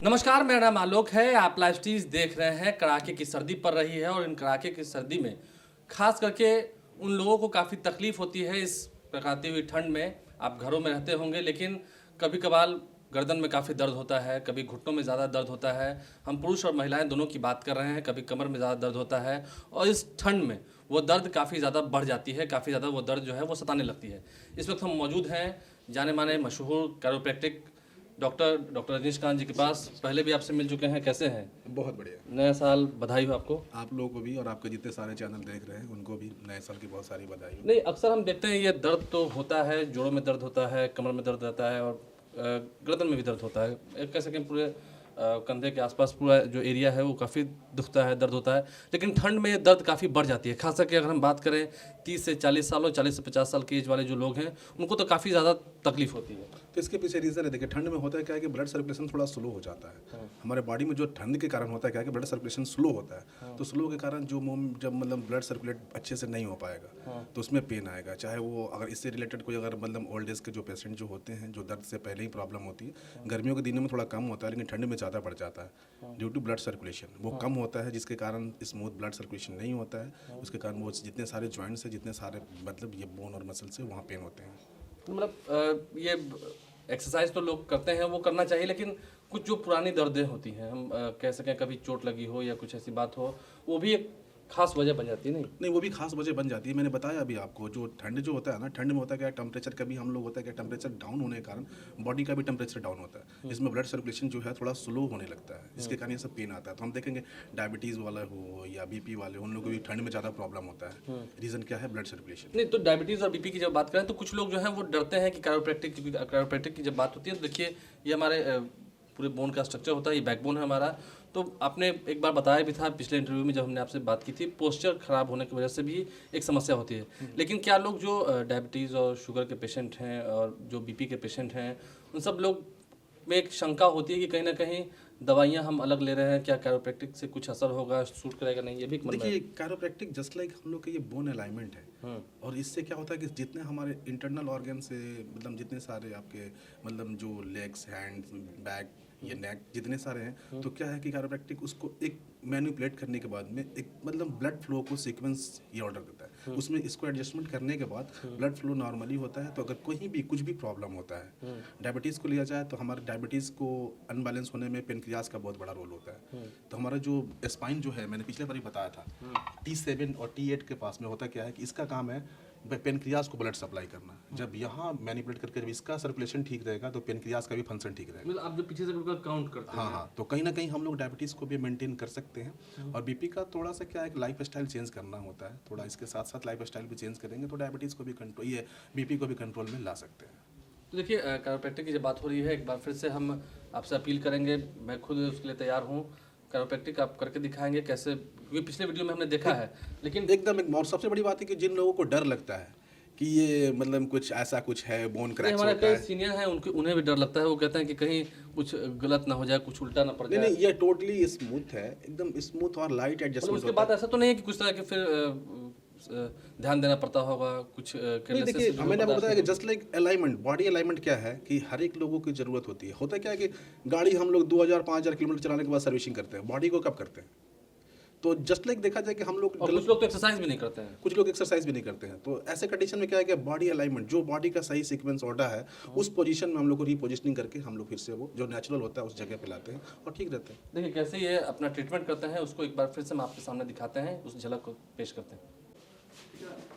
नमस्कार, मेरा नाम आलोक है। आप लाइव स्ट्रीज देख रहे हैं। कड़ाके की सर्दी पड़ रही है और इन कड़ाके की सर्दी में खास करके उन लोगों को काफ़ी तकलीफ होती है। इस कड़ाती हुई ठंड में आप घरों में रहते होंगे, लेकिन कभी कभार गर्दन में काफ़ी दर्द होता है, कभी घुटनों में ज़्यादा दर्द होता है। हम पुरुष और महिलाएं दोनों की बात कर रहे हैं। कभी कमर में ज़्यादा दर्द होता है और इस ठंड में वो दर्द काफ़ी ज़्यादा बढ़ जाती है, काफ़ी ज़्यादा वो दर्द जो है वो सताने लगती है। इस वक्त हम मौजूद हैं जाने माने मशहूर कैरोप्रैक्टिक डॉक्टर रजनीकांत जी के पास। पहले भी आपसे मिल चुके हैं, कैसे हैं? बहुत बढ़िया। नया साल बधाई हो आपको। आप लोगों को भी और आपके जितने सारे चैनल देख रहे हैं उनको भी नए साल की बहुत सारी बधाई हो। नहीं, अक्सर हम देखते हैं ये दर्द तो होता है, जोड़ों में दर्द होता है, कमर में दर्द रहता है और गर्दन में भी दर्द होता है। कह सकें पूरे कंधे के आसपास पूरा जो एरिया है वो काफ़ी दुखता है, दर्द होता है। लेकिन ठंड में ये दर्द काफ़ी बढ़ जाती है। खास करके अगर हम बात करें 30 से 40 साल और 40 से 50 साल की एज वाले जो लोग हैं, उनको तो काफ़ी ज़्यादा तकलीफ होती है। तो इसके पीछे रीज़न है, देखिए ठंड में होता है क्या है कि ब्लड सर्कुलेशन थोड़ा स्लो हो जाता है। हमारे बॉडी में जो ठंड के कारण होता है क्या है कि ब्लड सर्कुलेशन स्लो होता है। तो स्लो के कारण जो जब मतलब ब्लड सर्कुलेट अच्छे से नहीं हो पाएगा तो उसमें पेन आएगा। चाहे वो अगर इससे रिलेटेड कोई अगर मतलब ओल्ड एज के जो पेशेंट जो होते हैं, जो दर्द से पहले ही प्रॉब्लम होती है, गर्मियों के दिनों में थोड़ा कम होता है लेकिन ठंड में ज़्यादा बढ़ जाता है ड्यू टू ब्लड सर्कुलेशन। वो कम होता है जिसके कारण स्मूथ ब्लड सर्कुलेशन नहीं होता है। उसके कारण वो जितने सारे जॉइंट्स हैं, जितने सारे मतलब ये बोन और मसल से वहाँ पेन होते हैं। मतलब ये एक्सरसाइज तो लोग करते हैं, वो करना चाहिए, लेकिन कुछ जो पुरानी दर्दें होती हैं, हम कह सकें कभी चोट लगी हो या कुछ ऐसी बात हो, वो भी एक खास वजह बन जाती है। नहीं नहीं, वो भी खास वजह बन जाती है। मैंने बताया अभी आपको, जो ठंड जो होता है ना, ठंड में होता है क्या, टेम्परेचर का भी हम लोग होता है क्या, टेम्परेचर डाउन होने के कारण बॉडी का भी टेम्परेचर डाउन होता है, जिसमें ब्लड सर्कुलेशन जो है थोड़ा स्लो होने लगता है, जिसके कारण ये सब पेन आता है। तो हम देखेंगे डायबिटीज़ वाला हो या बीपी वाले हो, उन लोगों को भी ठंड में ज़्यादा प्रॉब्लम होता है। रीज़न क्या है? Blood circulation. नहीं, तो डायबिटीज़ और बीपी की जब बात करें तो कुछ लोग जो हैं वो डरते हैं कि कैरोप्रैक्टिक की जब बात होती है तो देखिए ये हमारे पूरे बोन का स्ट्रक्चर होता है, ये बैकबोन है हमारा। तो आपने एक बार बताया भी था पिछले इंटरव्यू में जब हमने आपसे बात की थी, पोस्चर खराब होने की वजह से भी एक समस्या होती है। लेकिन क्या लोग जो डायबिटीज़ और शुगर के पेशेंट हैं और जो बीपी के पेशेंट हैं, उन सब लोग में एक शंका होती है कि कहीं ना कहीं दवाइयाँ हम अलग ले रहे हैं, क्या कैरोप्रैक्टिक से कुछ असर होगा, सूट करेगा नहीं, ये भी एक मन में देखिए कैरोप्रैक्टिक जस्ट लाइक हम लोग का ये बोन अलाइनमेंट है। और इससे क्या होता है कि जितने हमारे इंटरनल ऑर्गन से मतलब जितने सारे आपके मतलब जो लेग्स, हैंड्स, बैक, ये नेक जितने सारे हैं, तो क्या है कि कैरोप्रैक्टिक उसको एक मैनिपुलेट करने के बाद में एक मतलब ब्लड फ्लो को सीक्वेंस ये ऑर्डर देता है। उसमें इसको एडजस्टमेंट करने के बाद ब्लड फ्लो नॉर्मली होता है। तो अगर कहीं भी कुछ भी प्रॉब्लम होता है, डायबिटीज़ को लिया जाए तो हमारे डायबिटीज़ को अनबैलेंस होने में पेनक्रियाज का बहुत बड़ा रोल होता है। तो हमारा जो स्पाइन जो है, मैंने पिछले बार ही बताया था, T7 और T8 के पास में होता क्या है कि इसका काम है पेनक्रियाज को ब्लड सप्लाई करना। जब यहाँ मैनिपुलेट करके जब इसका सर्कुलेशन ठीक रहेगा तो पेनक्रियाज का भी फंक्शन ठीक रहेगा। मतलब आप जो पीछे से बिल्कुल काउंट करते हैं। हाँ, तो कहीं ना कहीं हम लोग डायबिटीज़ को भी मेंटेन कर सकते हैं। और बीपी का थोड़ा सा क्या है कि लाइफ स्टाइल चेंज करना होता है, थोड़ा इसके साथ साथ लाइफ स्टाइल भी चेंज करेंगे तो डायबिटीज़ को भी कंट्रोल, ये बीपी को भी कंट्रोल में ला सकते हैं। तो देखिए कैरोप्रैक्टिक की जब बात हो रही है, एक बार फिर से हम आपसे अपील करेंगे, मैं खुद उसके लिए तैयार हूँ। कैरोप्रैक्टिक आप करके दिखाएंगे कैसे, क्योंकि पिछले वीडियो में हमने देखा है। लेकिन एकदम एक और सबसे बड़ी बात है कि जिन लोगों को डर लगता है कि ये मतलब कुछ ऐसा कुछ है, बोन क्रैक्स हमारे होता कई है। सीनियर हैं, उन्हें भी डर लगता है। वो कहते हैं कि कहीं कुछ गलत ना हो जाए, कुछ उल्टा ना पड़ नहीं जाए। नहीं, ये टोटली स्मूथ है, एकदम स्मूथ और लाइट मतलब एडजस्टमेंट उसके होता बाद है। ऐसा तो नहीं है कि कुछ तरह के फिर ध्यान देना पड़ता होगा, कुछ नहीं केयरलेसनेस देखिए, से जो मैंने आपको बर्दाश्त बताया नहीं कि होगी। Just like alignment, body alignment क्या है कि हर एक लोगों की ज़रूरत होती है। होता क्या है कि गाड़ी हम लोग 2000-5000 किलोमीटर चलाने के बाद सर्विसिंग करते हैं, बॉडी को कब करते हैं? तो जस्ट लाइक देखा जाए कि हम लोग और कुछ लोग तो एक्सरसाइज भी नहीं करते हैं। कुछ लोग एक्सरसाइज भी नहीं करते हैं। तो ऐसे कंडीशन में क्या है कि बॉडी अलाइनमेंट, जो बॉडी का सही सीक्वेंस ऑर्डर है, उस पोजीशन में हम लोग को रीपोजिशनिंग करके हम लोग फिर से वो जो नेचुरल होता है उस जगह पे लाते हैं और ठीक रहते हैं। देखिए कैसे ये अपना ट्रीटमेंट करते हैं, उसको एक बार फिर से हम आपके सामने दिखाते हैं, उस झलक को पेश करते हैं।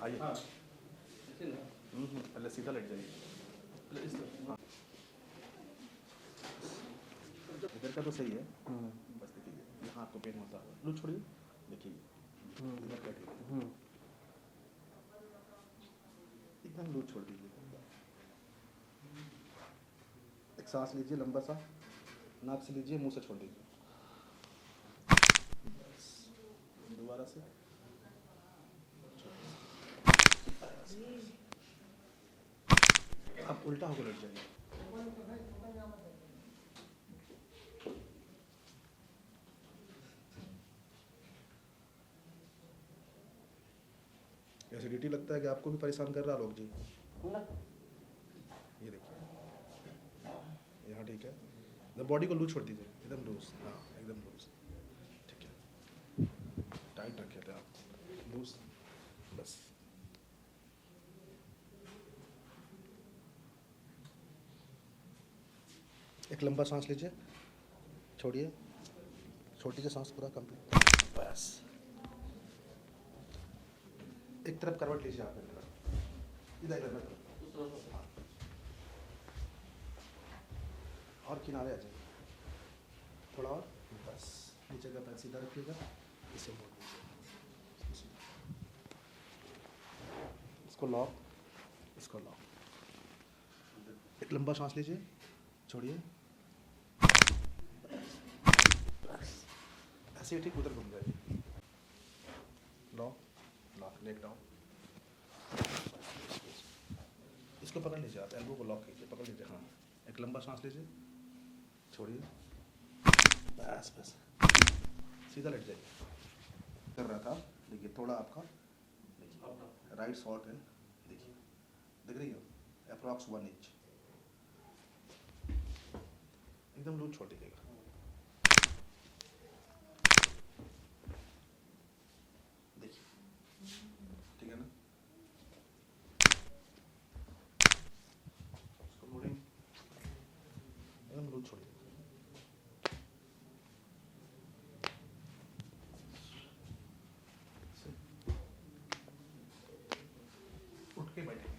आइए, पहले सीधा लेट जाइए। इधर का तो सही है, बस देखिए यहाँ आपको पेन होता है, लो छोड़िए, देखिए इधर बैठिए, एकदम लूज छोड़ दीजिए। एक सांस लीजिए लंबा सा, नाक से लीजिए, मुंह से छोड़ दीजिए। बस, दोबारा से आप उल्टा होकर लेट जाइए। एसिडिटी लगता है कि आपको भी परेशान कर रहा है लोग जी? ये देखिए यहाँ ठीक है, बॉडी को लूज छोड़ दीजिए, एकदम लूज, हाँ एकदम लूज, ठीक है, टाइट रखे थे आप, लूज, बस। एक लंबा सांस लीजिए, छोड़िए, छोटी सी सांस पूरा कंप्लीट, बस। एक तरफ करवट लीजिए आप, इधर इधर इधर, हाँ। और किनारे आ जाइए, थोड़ा और, बस। नीचे का पैर सीधा रखिएगा, इसे मोड़ दीजिए, इसको लॉक, इसको लॉक। एक लंबा सांस लीजिए, छोड़िए, ऐसे ही ठीक उधर घूम जाइए, लॉक लॉक, लेग डाउन, इसको पकड़ लीजिए आप, एल्बो को लॉक कीजिए, पकड़ लीजिए, हाँ। एक लंबा सांस लीजिए, छोड़िए, बस बस, सीधा लेट जाइए। कर रहा था, देखिए थोड़ा आपका, देखिए राइट शॉर्ट है, देखिए दिख रही है, अप्रॉक्स 1 इंच, एकदम लूज छोड़ दीजिएगा, देखिए ठीक है ना। उसको मोड़ेंगे, एकदम लूज छोड़िए, उठ के बैठेंगे।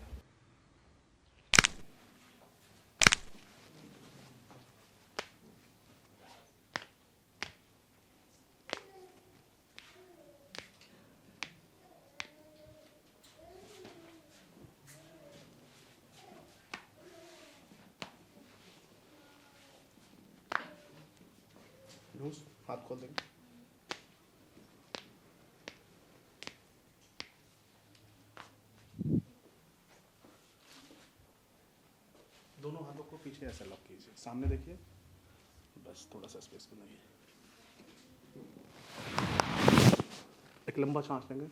लूज, हाथ खोल देंगे, दोनों हाथों को पीछे ऐसे लॉक कीजिए, सामने देखिए, बस थोड़ा सा स्पेस बनाइए। एक लंबा सांस लेंगे,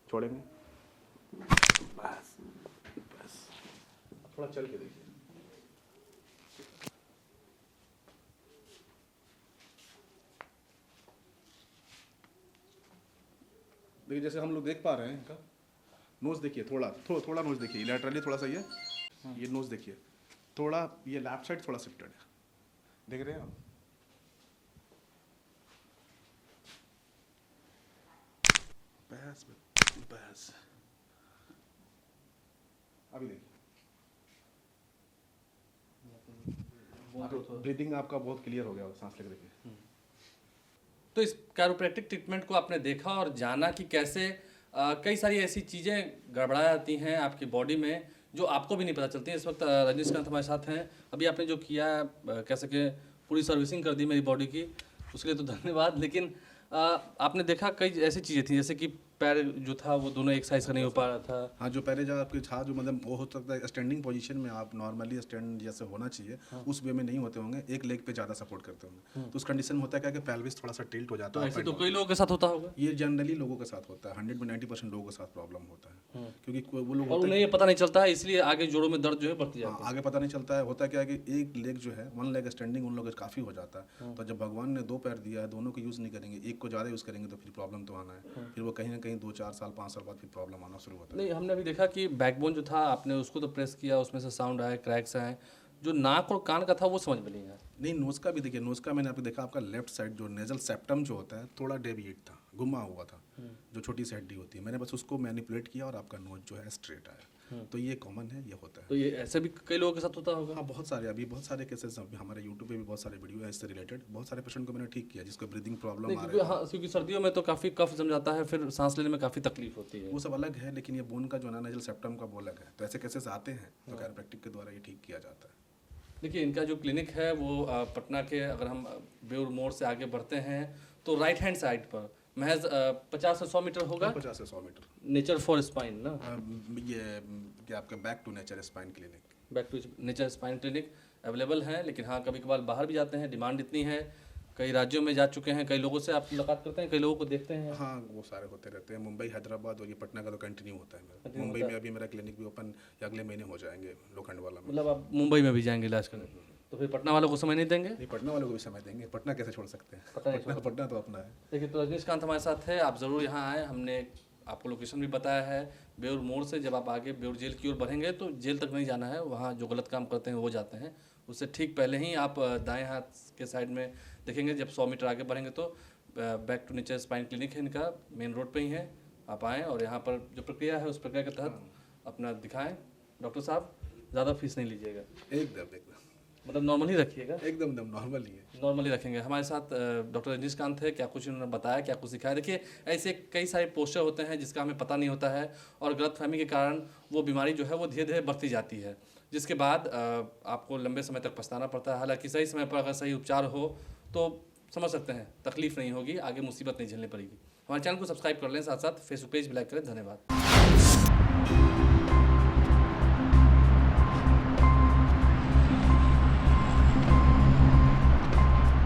छोड़ेंगे, बस बस। थोड़ा चल के देखिए, देखिए जैसे हम लोग देख पा रहे हैं इनका नोज, देखिए थोड़ा नोज देखिए, लैटरली थोड़ा सा ये नोज देखिए, थोड़ा ये लेफ्ट साइड थोड़ा शिफ्टेड है, देख रहे हैं आप, बस बस। अभी देखिए, ब्रीदिंग आपका बहुत क्लियर हो गया, सांस लेकर देखिए। तो इस कैरोप्रैक्टिक ट्रीटमेंट को आपने देखा और जाना कि कैसे कई सारी ऐसी चीज़ें गड़बड़ा जाती हैं आपकी बॉडी में जो आपको भी नहीं पता चलती। इस वक्त रजनीकांत हमारे साथ हैं। अभी आपने जो किया है, कह सके पूरी सर्विसिंग कर दी मेरी बॉडी की, उसके लिए तो धन्यवाद। लेकिन आपने देखा कई ऐसी चीज़ें थी, जैसे कि पैर जो था वो दोनों एक साइज़ का नहीं हो पा रहा था। हाँ, जो पहले जो आपके था, जो मतलब वो हो सकता है स्टैंडिंग पोजीशन में आप नॉर्मली स्टैंड जैसे होना चाहिए, उस वे में नहीं होते होंगे, एक लेग पे ज़्यादा सपोर्ट करते होंगे, तो उस कंडीशन में होता है क्या कि पेल्विस थोड़ा सा टिल्ट हो जाता तो है। ऐसे तो कई लोगों के साथ होता होगा। ये जनरली लोगों के साथ होता है, 100 में 90% लोगों के साथ प्रॉब्लम होता है, क्योंकि वो लोग और उन्हें ये पता नहीं चलता है, इसलिए आगे जोड़ों में दर्द जो है बढ़ती जाती है। आगे पता नहीं चलता है। होता क्या है कि एक लेग जो है, 1 लेग स्टैंडिंग उन लोगों का काफ़ी हो जाता है, तो जब भगवान ने 2 पैर दिया है, दोनों को यूज़ नहीं करेंगे, एक को ज़्यादा यूज़ करेंगे तो फिर प्रॉब्लम तो आना है, फिर वो कहीं ना कहीं 2-4 साल 5 साल बाद फिर प्रॉब्लम आना शुरू होता है। नहीं, हमने अभी देखा कि बैकबोन जो था आपने उसको तो प्रेस किया, उसमें से साउंड आए, क्रैक्स आए। जो नाक और कान का था वो समझ में नहीं आया। नहीं, नोज़ का भी देखिए, नोज़ का मैंने आपको देखा, आपका लेफ्ट साइड जो नेजल सेप्टम जो होता है थोड़ा डेविएट था, घुमा हुआ था, जो छोटी सी हड्डी होती है, मैंने बस उसको मैनिपुलेट किया और आपका नोज जो है स्ट्रेट आया। तो ये कॉमन है, ये होता है। तो ये ऐसे भी कई लोगों के साथ होता होगा। हाँ, बहुत सारे, अभी बहुत सारे केसेस अभी हमारे यूट्यूब पे भी बहुत सारे वीडियो है इससे रिलेटेड, बहुत सारे पेशेंट को मैंने ठीक किया जिसको ब्रीदिंग प्रॉब्लम आ क्योंकि रहा है। हाँ, क्योंकि सर्दियों में तो काफ़ी कफ जम जाता है, फिर सांस लेने में काफ़ी तकलीफ होती है। वो सब अलग है, लेकिन ये बोन का जो है ना, नेजल सेप्टम का वो अलग है, तो ऐसे केसेस आते हैं, तो कैरोप्रैक्टिक के द्वारा ये ठीक किया जाता है। देखिए, इनका जो क्लिनिक है वो पटना के, अगर हम बेउर मोड़ से आगे बढ़ते हैं तो राइट हैंड साइड पर महज 50 से 100 मीटर होगा। 50 से 100 मीटर। नेचर फॉर स्पाइन ना, ये क्या आपका back to nature spine clinic. Back to nature spine clinic available है। लेकिन हाँ, कभी कभार बाहर भी जाते हैं, डिमांड इतनी है, कई राज्यों में जा चुके हैं, कई लोगों से आप मुलाकात करते हैं, कई लोगों को देखते हैं। हाँ, वो सारे होते रहते हैं, मुंबई, हैदराबाद और ये पटना का तो कंटिन्यू होता है मेरा। मुंबई में अभी मेरा क्लिनिक भी ओपन अगले महीने हो जाएंगे, लोखंड वाला में। मतलब आप मुंबई में भी जाएंगे इलाज करने। तो फिर पटना वालों को समय नहीं देंगे? नहीं, पटना वालों को भी समय देंगे, पटना कैसे छोड़ सकते हैं? पटना तो अपना है। देखिए, तो रजनीकांत हमारे साथ है, आप ज़रूर यहाँ आएँ। हमने आपको लोकेशन भी बताया है, बेउर मोड़ से जब आप आगे बेउर जेल की ओर बढ़ेंगे तो जेल तक नहीं जाना है, वहाँ जो गलत काम करते हैं वो जाते हैं। उससे ठीक पहले ही आप दाएं हाथ के साइड में देखेंगे, जब 100 मीटर आगे बढ़ेंगे तो back to nature spine clinic है इनका, मेन रोड पे ही है। आप आएँ और यहाँ पर जो प्रक्रिया है उस प्रक्रिया के तहत अपना दिखाएँ। डॉक्टर साहब, ज़्यादा फीस नहीं लीजिएगा, एकदम मतलब नॉर्मल ही रखिएगा। एकदम नॉर्मल ही है। नॉर्मली रखेंगे। हमारे साथ डॉक्टर रजनीकांत है, क्या कुछ उन्होंने बताया, क्या कुछ सिखाया। देखिए, ऐसे कई सारे पोस्टर होते हैं जिसका हमें पता नहीं होता है और गलतफहमी के कारण वो बीमारी जो है वो धीरे धीरे बढ़ती जाती है, जिसके बाद आपको लंबे समय तक पछताना पड़ता है। हालांकि सही समय पर अगर सही उपचार हो तो समझ सकते हैं तकलीफ नहीं होगी, आगे मुसीबत नहीं झेलनी पड़ेगी। हमारे चैनल को सब्सक्राइब कर लें, साथ साथ फेसबुक पेज भी लाइक करें। धन्यवाद।